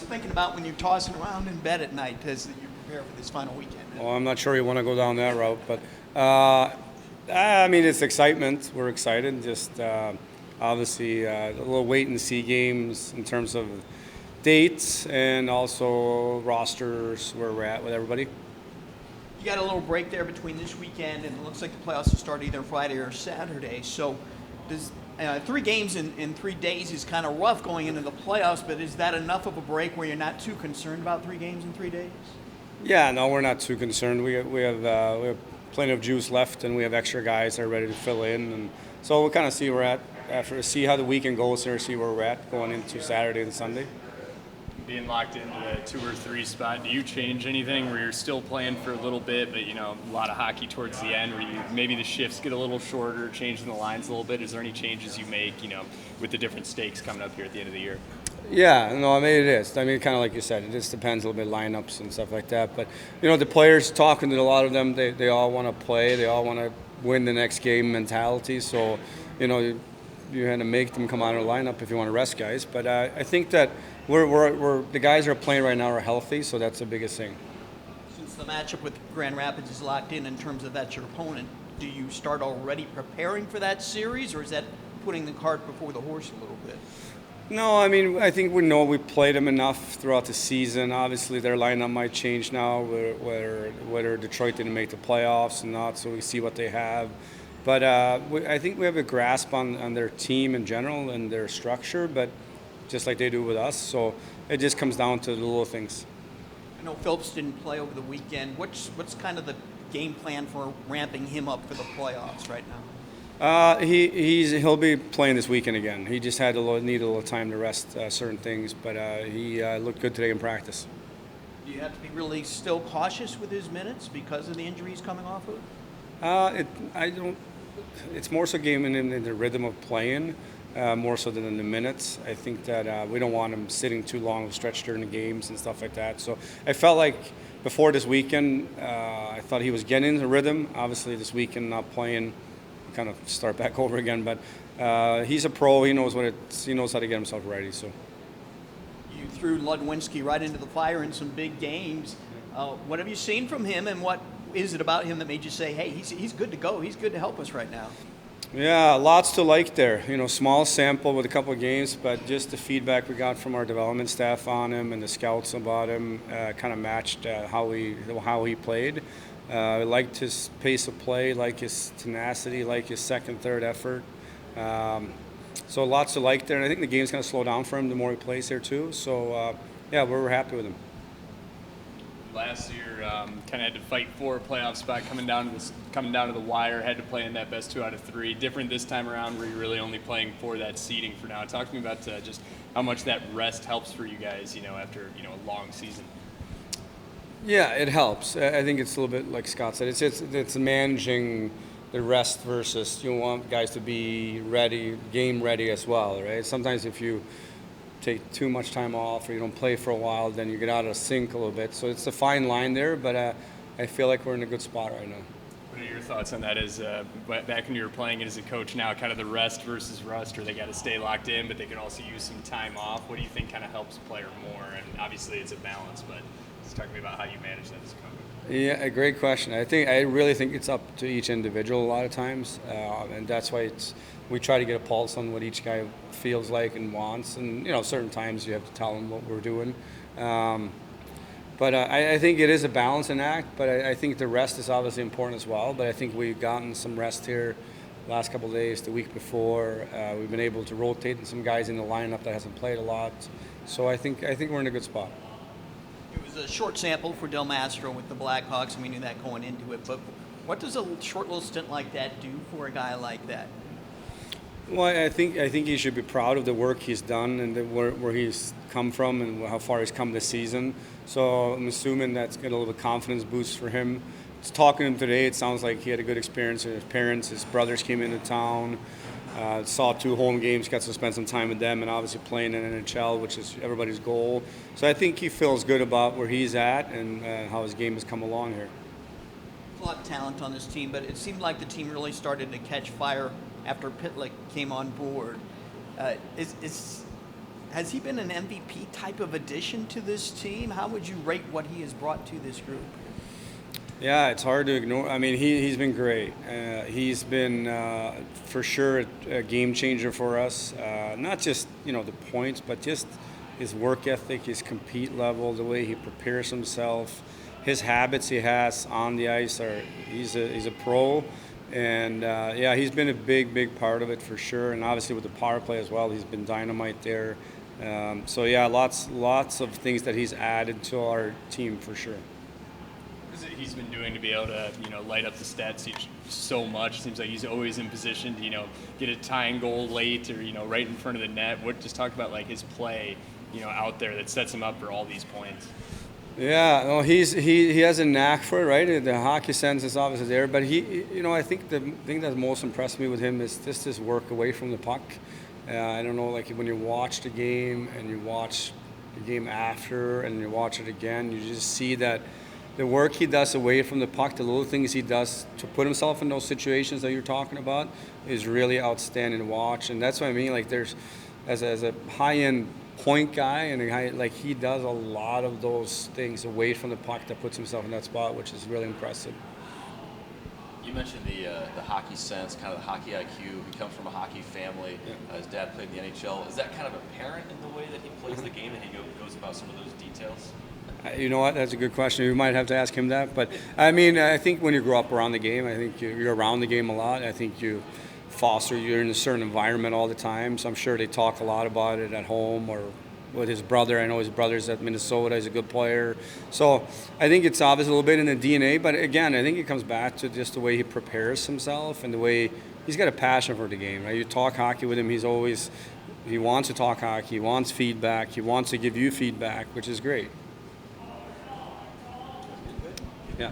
thinking about when you're tossing around in bed at night as you prepare for this final weekend? Well, I'm not sure you want to go down that route, but I mean, it's excitement. We're excited. Just obviously a little wait and see games in terms of dates and also rosters where we're at with everybody. You got a little break there between this weekend, and it looks like the playoffs will start either Friday or Saturday. So, does 3 games in 3 days is kind of rough going into the playoffs, but is that enough of a break where you're not too concerned about 3 games in 3 days? Yeah, no, we're not too concerned. We have plenty of juice left, and we have extra guys that are ready to fill in, and so we'll kind of see where we're at after, see how the weekend goes here, see where we're at going into Saturday and Sunday. Being locked into the 2 or 3 spot, do you change anything where you're still playing for a little bit, but a lot of hockey towards the end, where maybe the shifts get a little shorter, changing the lines a little bit? Is there any changes you make, with the different stakes coming up here at the end of the year? Yeah, no, I mean it is. I mean, kind of like you said, it just depends a little bit lineups and stuff like that. But the players, talking to a lot of them, they all want to play, they all want to win the next game mentality. So, you had to make them come out of the lineup if you want to rest guys. But I think that we're the guys that are playing right now are healthy, so that's the biggest thing. Since the matchup with Grand Rapids is locked in terms of that's your opponent, do you start already preparing for that series, or is that putting the cart before the horse a little bit? No, I mean, I think we know we played them enough throughout the season. Obviously, their lineup might change now, whether Detroit didn't make the playoffs or not, so we see what they have. But I think we have a grasp on their team in general and their structure, but just like they do with us. So it just comes down to the little things. I know Phillips didn't play over the weekend. What's kind of the game plan for ramping him up for the playoffs right now? He'll be playing this weekend again. He just need a little time to rest certain things, but he looked good today in practice. Do you have to be really still cautious with his minutes because of the injuries coming off of? I don't. It's more so game in the rhythm of playing, more so than in the minutes. I think that we don't want him sitting too long, stretched during the games and stuff like that. So I felt like before this weekend, I thought he was getting into rhythm. Obviously, this weekend not playing, kind of start back over again. But he's a pro. He knows he knows how to get himself ready. So you threw Ludwinski right into the fire in some big games. What have you seen from him, and what is it about him that made you say, hey, he's good to go, he's good to help us right now? Yeah, lots to like there. Small sample with a couple of games, but just the feedback we got from our development staff on him and the scouts about him kind of matched how he played. I liked his pace of play, like his tenacity, like his second, third effort. So lots to like there, and I think the game's going to slow down for him the more he plays here too. So yeah, we're happy with him. Last year, kind of had to fight for a playoff spot, coming down to the wire. Had to play in that best 2 out of 3. Different this time around, where you're really only playing for that seeding for now. Talk to me about just how much that rest helps for you guys. After a long season. Yeah, it helps. I think it's a little bit like Scott said. It's managing the rest versus you want guys to be ready, game ready as well, right? Sometimes if you take too much time off or you don't play for a while, then you get out of sync a little bit. So it's a fine line there, but I feel like we're in a good spot right now. What are your thoughts on that? As back when you were playing as a coach, now kind of the rest versus rust, or they got to stay locked in, but they can also use some time off. What do you think kind of helps a player more? And obviously it's a balance, but just talk to me about how you manage that as a coach. Yeah, a great question. I really think it's up to each individual a lot of times, and that's why we try to get a pulse on what each guy feels like and wants. And certain times you have to tell them what we're doing. But I think it is a balancing act. But I think the rest is obviously important as well. But I think we've gotten some rest here last couple of days, the week before. We've been able to rotate some guys in the lineup that hasn't played a lot. So I think we're in a good spot. It was a short sample for Del Mastro with the Blackhawks, and we knew that going into it. But what does a short little stint like that do for a guy like that? Well, I think he should be proud of the work he's done and where he's come from and how far he's come this season. So I'm assuming that's got a little confidence boost for him. Just talking to him today, it sounds like he had a good experience with his parents. His brothers came into town, saw 2 home games, got to spend some time with them, and obviously playing in NHL, which is everybody's goal. So I think he feels good about where he's at and how his game has come along here. There's a lot of talent on this team, but it seemed like the team really started to catch fire after Pitlick came on board. has he been an MVP type of addition to this team? How would you rate what he has brought to this group? Yeah, it's hard to ignore. I mean, he's been great. He's been for sure a game changer for us. Not just the points, but just his work ethic, his compete level, the way he prepares himself, his habits he has on the ice. He's a pro, and yeah, he's been a big part of it for sure. And obviously with the power play as well, he's been dynamite there. So yeah, lots of things that he's added to our team for sure. He's been doing to be able to, light up the stat sheet so much. Seems like he's always in position to, get a tying goal late or, right in front of the net. Just talk about like his play, out there that sets him up for all these points. Yeah, no, he has a knack for it, right? The hockey sense is obviously there, but I think the thing that most impressed me with him is just his work away from the puck. I don't know, like when you watch the game and you watch the game after and you watch it again, you just see that the work he does away from the puck, the little things he does to put himself in those situations that you're talking about, is really outstanding to watch. And that's what I mean. Like there's, as a high-end point guy, and like he does a lot of those things away from the puck that puts himself in that spot, which is really impressive. You mentioned the hockey sense, kind of the hockey IQ. He comes from a hockey family. Yeah. His dad played in the NHL. Is that kind of apparent in the way that he plays the game, that he goes about some of those details? You know what? That's a good question. We might have to ask him that. But I mean, I think when you grow up around the game, I think you're around the game a lot. I think you're in a certain environment all the time. So I'm sure they talk a lot about it at home or with his brother. I know his brother's at Minnesota. He's a good player. So I think it's obvious a little bit in the DNA. But again, I think it comes back to just the way he prepares himself and the way he's got a passion for the game. Right? You talk hockey with him, he wants to talk hockey. He wants feedback. He wants to give you feedback, which is great. Yeah.